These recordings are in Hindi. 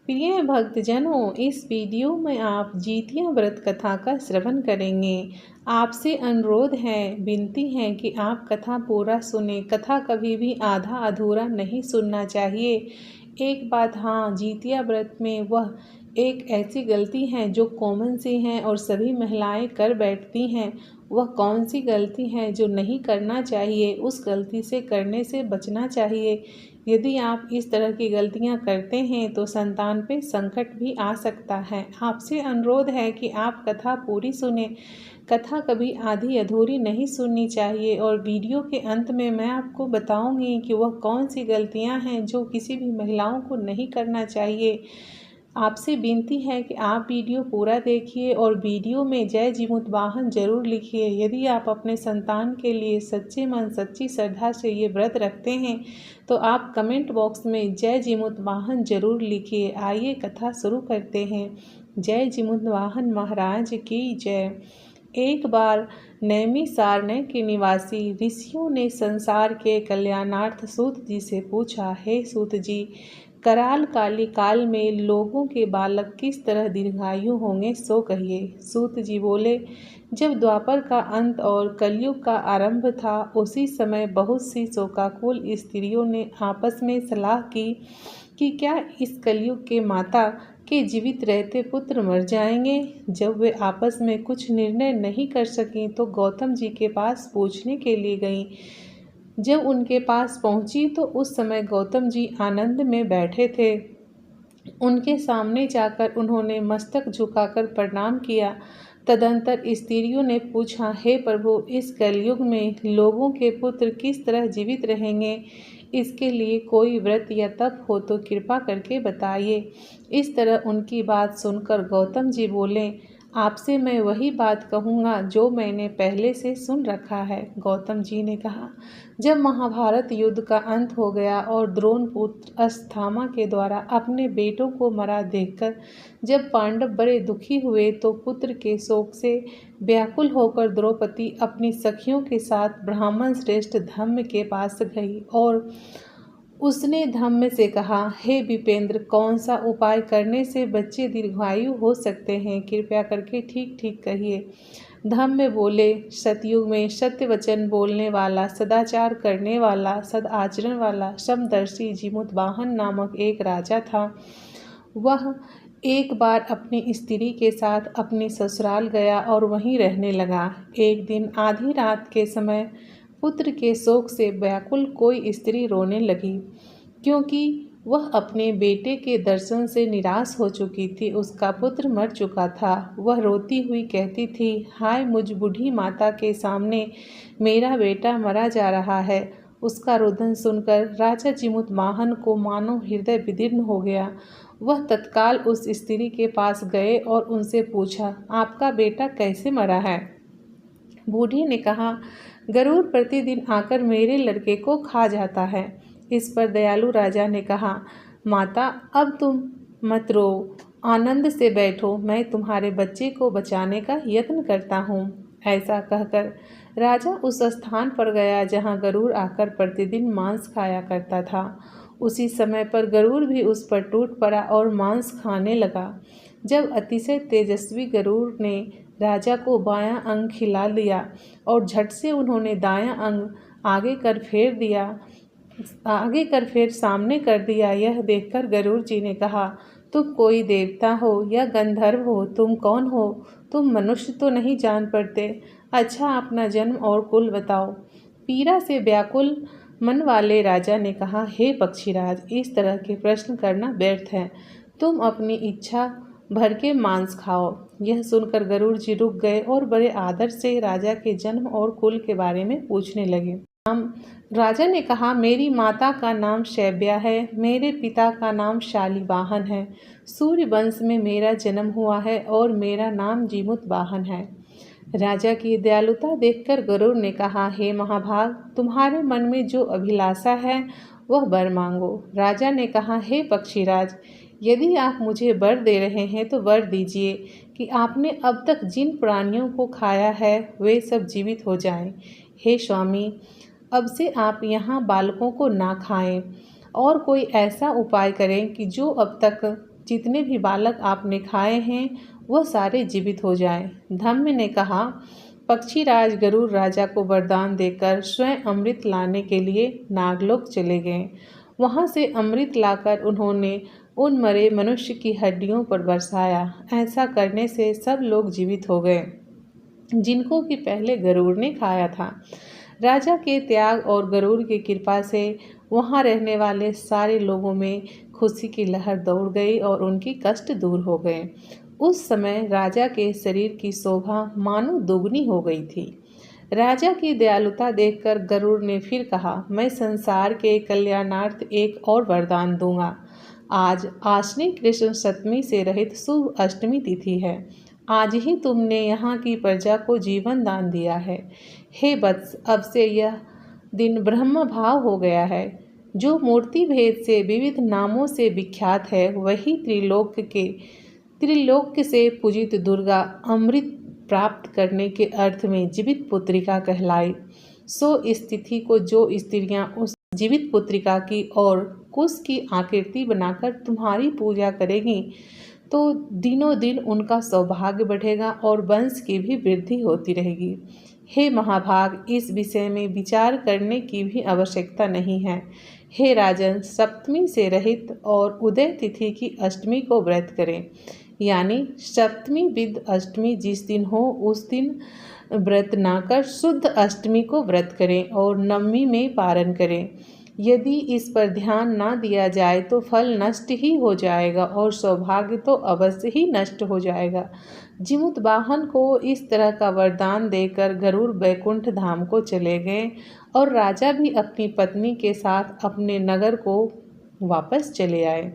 प्रिय भक्तजनों, इस वीडियो में आप जितिया व्रत कथा का श्रवण करेंगे। आपसे अनुरोध है, विनती है कि आप कथा पूरा सुने। कथा कभी भी आधा अधूरा नहीं सुनना चाहिए। एक बात हाँ, जितिया व्रत में वह एक ऐसी गलती है जो कॉमन सी है और सभी महिलाएं कर बैठती हैं। वह कौन सी गलती है जो नहीं करना चाहिए, उस गलती से करने से बचना चाहिए। यदि आप इस तरह की गलतियां करते हैं तो संतान पे संकट भी आ सकता है। आपसे अनुरोध है कि आप कथा पूरी सुने। कथा कभी आधी अधूरी नहीं सुननी चाहिए और वीडियो के अंत में मैं आपको बताऊंगी कि वह कौन सी गलतियां हैं जो किसी भी महिलाओं को नहीं करना चाहिए। आपसे विनती है कि आप वीडियो पूरा देखिए और वीडियो में जय जीमूतवाहन जरूर लिखिए। यदि आप अपने संतान के लिए सच्चे मन सच्ची श्रद्धा से ये व्रत रखते हैं तो आप कमेंट बॉक्स में जय जीमूतवाहन जरूर लिखिए। आइए कथा शुरू करते हैं। जय जीमूतवाहन महाराज की जय। एक बार नैमिषारण्य के निवासी ऋषियों ने संसार के कल्याणार्थ सूत जी से पूछा, हे सूत जी, कराल काली काल में लोगों के बालक किस तरह दीर्घायु होंगे, सो कहिए। सूत जी बोले, जब द्वापर का अंत और कलयुग का आरंभ था, उसी समय बहुत सी शोकाकुल स्त्रियों ने आपस में सलाह की कि क्या इस कलयुग के माता के जीवित रहते पुत्र मर जाएंगे। जब वे आपस में कुछ निर्णय नहीं कर सकीं तो गौतम जी के पास पूछने के लिए गईं। जब उनके पास पहुंची तो उस समय गौतम जी आनंद में बैठे थे। उनके सामने जाकर उन्होंने मस्तक झुकाकर प्रणाम किया। तदंतर स्त्रियों ने पूछा, हे प्रभु, इस कलयुग में लोगों के पुत्र किस तरह जीवित रहेंगे, इसके लिए कोई व्रत या तप हो तो कृपा करके बताइए। इस तरह उनकी बात सुनकर गौतम जी बोले, आपसे मैं वही बात कहूँगा जो मैंने पहले से सुन रखा है। गौतम जी ने कहा, जब महाभारत युद्ध का अंत हो गया और द्रोण पुत्र अश्वत्थामा के द्वारा अपने बेटों को मरा देखकर जब पांडव बड़े दुखी हुए तो पुत्र के शोक से व्याकुल होकर द्रौपदी अपनी सखियों के साथ ब्राह्मण श्रेष्ठ धम्म के पास गई और उसने धम्म से कहा, हे विपेंद्र, कौन सा उपाय करने से बच्चे दीर्घायु हो सकते हैं, कृपया करके ठीक ठीक कहिए। धम्म बोले, सतयुग में सत्य वचन बोलने वाला, सदाचार करने वाला, सदाचरण वाला समदर्शी जीमूतवाहन नामक एक राजा था। वह एक बार अपनी स्त्री के साथ अपने ससुराल गया और वहीं रहने लगा। एक दिन आधी रात के समय पुत्र के शोक से व्याकुल कोई स्त्री रोने लगी, क्योंकि वह अपने बेटे के दर्शन से निराश हो चुकी थी। उसका पुत्र मर चुका था। वह रोती हुई कहती थी, हाय मुझ बूढ़ी माता के सामने मेरा बेटा मरा जा रहा है। उसका रोदन सुनकर राजा जीमूतवाहन को मानो हृदय विदीर्ण हो गया। वह तत्काल उस स्त्री के पास गए और उनसे पूछा, आपका बेटा कैसे मरा है। बूढ़ी ने कहा, गरुड़ प्रतिदिन आकर मेरे लड़के को खा जाता है। इस पर दयालु राजा ने कहा, माता, अब तुम मत रो, आनंद से बैठो, मैं तुम्हारे बच्चे को बचाने का यत्न करता हूँ। ऐसा कहकर राजा उस स्थान पर गया जहाँ गरुड़ आकर प्रतिदिन मांस खाया करता था। उसी समय पर गरुड़ भी उस पर टूट पड़ा और मांस खाने लगा। जब अतिशय तेजस्वी गरुड़ ने राजा को बायां अंग खिला दिया और झट से उन्होंने दायां अंग आगे कर फिर सामने कर दिया। यह देखकर गरुड़ जी ने कहा, तुम कोई देवता हो या गंधर्व हो, तुम कौन हो? तुम मनुष्य तो नहीं जान पड़ते। अच्छा, अपना जन्म और कुल बताओ। पीड़ा से व्याकुल मन वाले राजा ने कहा, हे पक्षीराज, इस तरह के प्रश्न करना व्यर्थ है। तुम अपनी इच्छा भर के मांस खाओ। यह सुनकर गरुड़ जी रुक गए और बड़े आदर से राजा के जन्म और कुल के बारे में पूछने लगे। राजा ने कहा, मेरी माता का नाम शैब्या है, मेरे पिता का नाम शालिवाहन है, सूर्य वंश में मेरा जन्म हुआ है और मेरा नाम जीमूतवाहन है। राजा की दयालुता देखकर गरुड़ ने कहा, हे महाभाग, तुम्हारे मन में जो अभिलाषा है वह वर मांगो। राजा ने कहा, हे पक्षीराज, यदि आप मुझे वर दे रहे हैं तो वर दीजिए कि आपने अब तक जिन प्राणियों को खाया है वे सब जीवित हो जाएं। हे स्वामी, अब से आप यहाँ बालकों को ना खाएं और कोई ऐसा उपाय करें कि जो अब तक जितने भी बालक आपने खाए हैं वह सारे जीवित हो जाएं। धम्म ने कहा, पक्षीराज गरुड़ राजा को वरदान देकर स्वयं अमृत लाने के लिए नागलोक चले गए। वहां से अमृत लाकर उन्होंने उन मरे मनुष्य की हड्डियों पर बरसाया। ऐसा करने से सब लोग जीवित हो गए जिनको कि पहले गरुड़ ने खाया था। राजा के त्याग और गरुड़ की कृपा से वहां रहने वाले सारे लोगों में खुशी की लहर दौड़ गई और उनकी कष्ट दूर हो गए। उस समय राजा के शरीर की शोभा मानो दोगुनी हो गई थी। राजा की दयालुता देखकर गरुड़ ने फिर कहा, मैं संसार के कल्याणार्थ एक और वरदान दूंगा। आज आश्विन कृष्ण सप्तमी से रहित शुभ अष्टमी तिथि है। आज ही तुमने यहाँ की प्रजा को जीवन दान दिया है। हे वत्स, अब से यह दिन ब्रह्म भाव हो गया है। जो मूर्ति भेद से विविध नामों से विख्यात है, वही त्रिलोक से पूजित दुर्गा अमृत प्राप्त करने के अर्थ में जीवित पुत्रिका कहलाई। सो इस तिथि को जो स्त्रियां उस जीवित पुत्रिका की और कुश की आकृति बनाकर तुम्हारी पूजा करेंगी तो दिनों दिन उनका सौभाग्य बढ़ेगा और वंश की भी वृद्धि होती रहेगी। हे महाभाग, इस विषय में विचार करने की भी आवश्यकता नहीं है। हे राजन, सप्तमी से रहित और उदय तिथि की अष्टमी को व्रत करें। यानी सप्तमी विद अष्टमी जिस दिन हो उस दिन व्रत ना कर शुद्ध अष्टमी को व्रत करें और नवमी में पारण करें। यदि इस पर ध्यान ना दिया जाए तो फल नष्ट ही हो जाएगा और सौभाग्य तो अवश्य ही नष्ट हो जाएगा। जिमुतवाहन को इस तरह का वरदान देकर गरुड़ बैकुंठ धाम को चले गए और राजा भी अपनी पत्नी के साथ अपने नगर को वापस चले आए।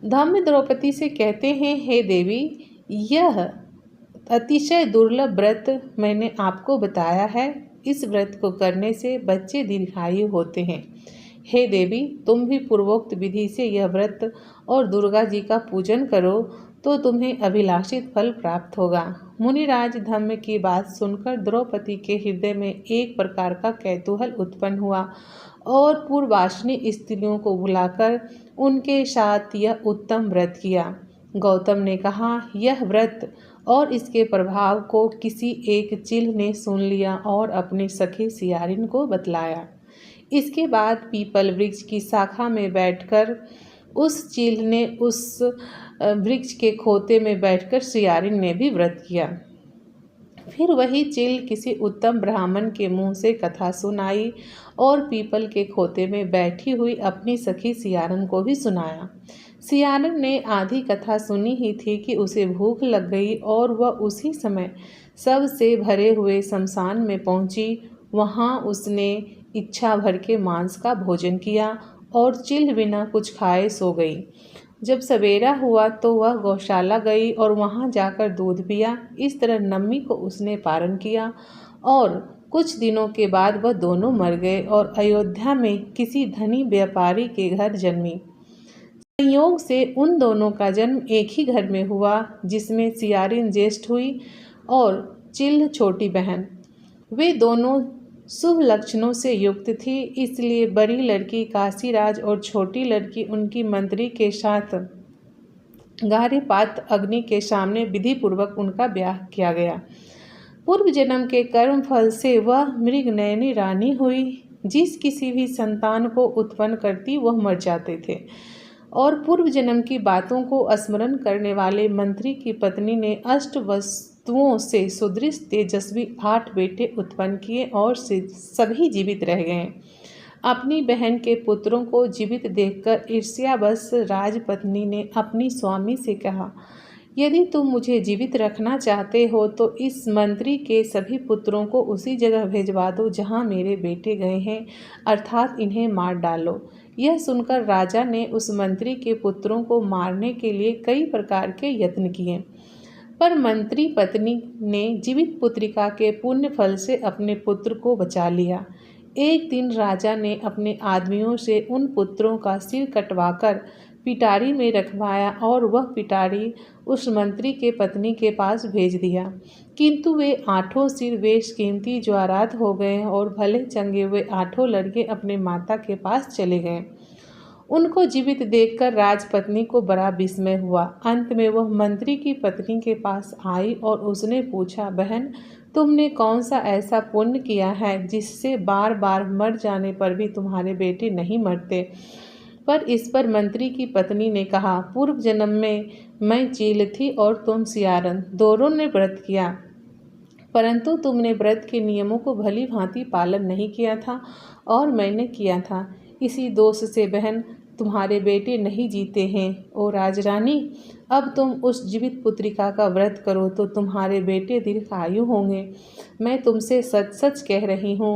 धम्म द्रौपदी से कहते हैं, हे देवी, यह अतिशय दुर्लभ व्रत मैंने आपको बताया है। इस व्रत को करने से बच्चे दीर्घायु होते हैं। हे देवी, तुम भी पूर्वोक्त विधि से यह व्रत और दुर्गा जी का पूजन करो तो तुम्हें अभिलाषित फल प्राप्त होगा। मुनिराज धम्म की बात सुनकर द्रौपदी के हृदय में एक प्रकार का कौतूहल उत्पन्न हुआ और पूर्वाश्नी स्त्रियों को बुलाकर उनके साथ यह उत्तम व्रत किया। गौतम ने कहा, यह व्रत और इसके प्रभाव को किसी एक चील ने सुन लिया और अपनी सखी सियारिन को बतलाया। इसके बाद पीपल वृक्ष की शाखा में बैठकर उस चील ने उस वृक्ष के खोते में बैठकर सियारिन ने भी व्रत किया। फिर वही चील किसी उत्तम ब्राह्मण के मुंह से कथा सुनाई और पीपल के खोते में बैठी हुई अपनी सखी सियारन को भी सुनाया। सियारन ने आधी कथा सुनी ही थी कि उसे भूख लग गई और वह उसी समय सबसे भरे हुए शमशान में पहुंची। वहां उसने इच्छा भर के मांस का भोजन किया और चिल्ह बिना कुछ खाए सो गई। जब सवेरा हुआ तो वह गौशाला गई और वहां जाकर दूध पिया। इस तरह नम्मी को उसने पारण किया और कुछ दिनों के बाद वह दोनों मर गए और अयोध्या में किसी धनी व्यापारी के घर जन्मी। संयोग से उन दोनों का जन्म एक ही घर में हुआ, जिसमें सियारिन ज्येष्ठ हुई और चिल्ह छोटी बहन। वे दोनों शुभ लक्षणों से युक्त थी, इसलिए बड़ी लड़की काशीराज और छोटी लड़की उनकी मंत्री के साथ गारेपात अग्नि के सामने विधि पूर्वक उनका ब्याह किया गया। पूर्व जन्म के कर्म फल से वह मृगनयनी रानी हुई। जिस किसी भी संतान को उत्पन्न करती वह मर जाते थे और पूर्व जन्म की बातों को स्मरण करने वाले मंत्री की पत्नी ने अष्ट वस्तुओं से सुदृढ़ तेजस्वी 8 बेटे उत्पन्न किए और सभी जीवित रह गए। अपनी बहन के पुत्रों को जीवित देखकर ईर्ष्यावश राजपत्नी ने अपनी स्वामी से कहा, यदि तुम मुझे जीवित रखना चाहते हो तो इस मंत्री के सभी पुत्रों को उसी जगह भेजवा दो जहाँ मेरे बेटे गए हैं, अर्थात इन्हें मार डालो। यह सुनकर राजा ने उस मंत्री के पुत्रों को मारने के लिए कई प्रकार के यत्न किए, पर मंत्री पत्नी ने जीवित पुत्रिका के पुण्य फल से अपने पुत्र को बचा लिया। एक दिन राजा ने अपने आदमियों से उन पुत्रों का सिर कटवाकर पिटारी में रखवाया और वह पिटारी उस मंत्री के पत्नी के पास भेज दिया, किंतु वे 8 सिर बेशकीमती ज्वारात हो गए और भले चंगे हुए 8 लड़के अपने माता के पास चले गए। उनको जीवित देखकर राजपत्नी को बड़ा विस्मय हुआ। अंत में वह मंत्री की पत्नी के पास आई और उसने पूछा, बहन, तुमने कौन सा ऐसा पुण्य किया है जिससे बार बार मर जाने पर भी तुम्हारे बेटे नहीं मरते? पर इस पर मंत्री की पत्नी ने कहा, पूर्व जन्म में मैं चील थी और तुम सियारन, दोनों ने व्रत किया, परंतु तुमने व्रत के नियमों को भली भांति पालन नहीं किया था और मैंने किया था। इसी दोष से बहन तुम्हारे बेटे नहीं जीते हैं। ओ राजरानी, अब तुम उस जीवित पुत्रिका का व्रत करो तो तुम्हारे बेटे दीर्घायु होंगे। मैं तुमसे सच सच कह रही हूँ।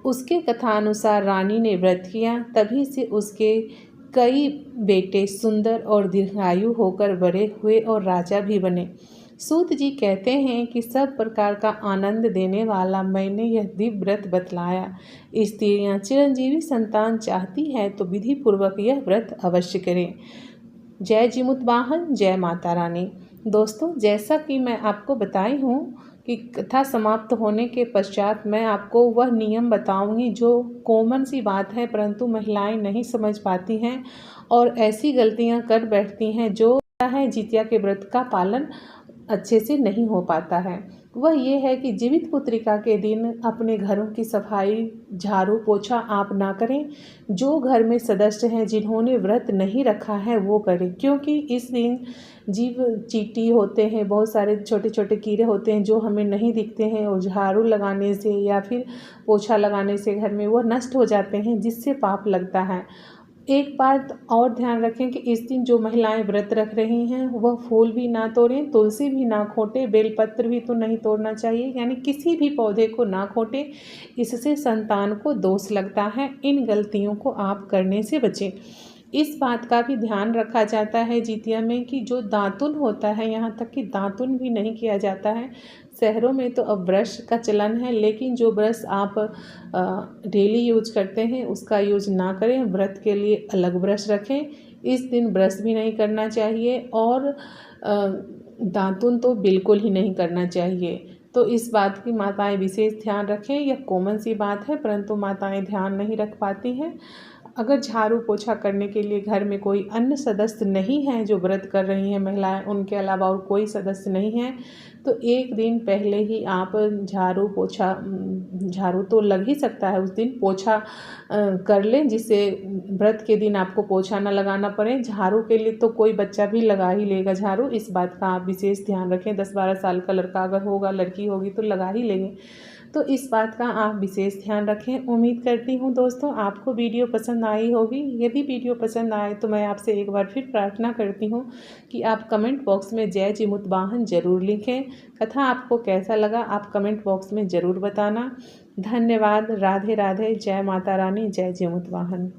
उसके कथानुसार रानी ने व्रत किया, तभी से उसके कई बेटे सुंदर और दीर्घायु होकर बड़े हुए और राजा भी बने। सूत जी कहते हैं कि सब प्रकार का आनंद देने वाला मैंने यह दिव्य व्रत बतलाया। स्त्रियां चिरंजीवी संतान चाहती है तो विधि पूर्वक यह व्रत अवश्य करें। जय जीमुत वाहन, जय माता रानी। दोस्तों, जैसा कि मैं आपको बताई हूँ कि कथा समाप्त होने के पश्चात मैं आपको वह नियम बताऊंगी जो कॉमन सी बात है, परंतु महिलाएं नहीं समझ पाती हैं और ऐसी गलतियां कर बैठती हैं जो है जितिया के व्रत का पालन अच्छे से नहीं हो पाता है। वह ये है कि जीवित पुत्रिका के दिन अपने घरों की सफाई, झाड़ू पोछा आप ना करें। जो घर में सदस्य हैं जिन्होंने व्रत नहीं रखा है वो करें, क्योंकि इस दिन जीव चींटी होते हैं, बहुत सारे छोटे छोटे कीड़े होते हैं जो हमें नहीं दिखते हैं और झाड़ू लगाने से या फिर पोछा लगाने से घर में वो नष्ट हो जाते हैं, जिससे पाप लगता है। एक बात और ध्यान रखें कि इस दिन जो महिलाएं व्रत रख रही हैं वह फूल भी ना तोड़ें, तुलसी भी ना खोटें, बेलपत्र भी तो नहीं तोड़ना चाहिए, यानी किसी भी पौधे को ना खोटें। इससे संतान को दोष लगता है। इन गलतियों को आप करने से बचें। इस बात का भी ध्यान रखा जाता है जितिया में कि जो दातुन होता है, यहाँ तक कि दातुन भी नहीं किया जाता है। शहरों में तो अब ब्रश का चलन है, लेकिन जो ब्रश आप डेली यूज करते हैं उसका यूज ना करें। व्रत के लिए अलग ब्रश रखें। इस दिन ब्रश भी नहीं करना चाहिए और दातुन तो बिल्कुल ही नहीं करना चाहिए। तो इस बात की माताएं विशेष ध्यान रखें। यह कॉमन सी बात है, परंतु माताएं ध्यान नहीं रख पाती हैं। अगर झाड़ू पोछा करने के लिए घर में कोई अन्य सदस्य नहीं है, जो व्रत कर रही हैं महिलाएं, उनके अलावा और कोई सदस्य नहीं है, तो एक दिन पहले ही आप झाड़ू पोछा, झाड़ू तो लग ही सकता है उस दिन, पोछा कर लें, जिससे व्रत के दिन आपको पोछा ना लगाना पड़े। झाड़ू के लिए तो कोई बच्चा भी लगा ही लेगा झाड़ू, इस बात का आप विशेष ध्यान रखें। 10-12 साल का लड़का अगर होगा, लड़की होगी तो लगा ही लेंगे, तो इस बात का आप विशेष ध्यान रखें। उम्मीद करती हूँ दोस्तों आपको वीडियो पसंद आई होगी। यदि वीडियो पसंद आए तो मैं आपसे एक बार फिर प्रार्थना करती हूँ कि आप कमेंट बॉक्स में जय जीमुत वाहन ज़रूर लिखें। कथा आपको कैसा लगा आप कमेंट बॉक्स में ज़रूर बताना। धन्यवाद। राधे राधे। जय माता रानी। जय जीमुत वाहन।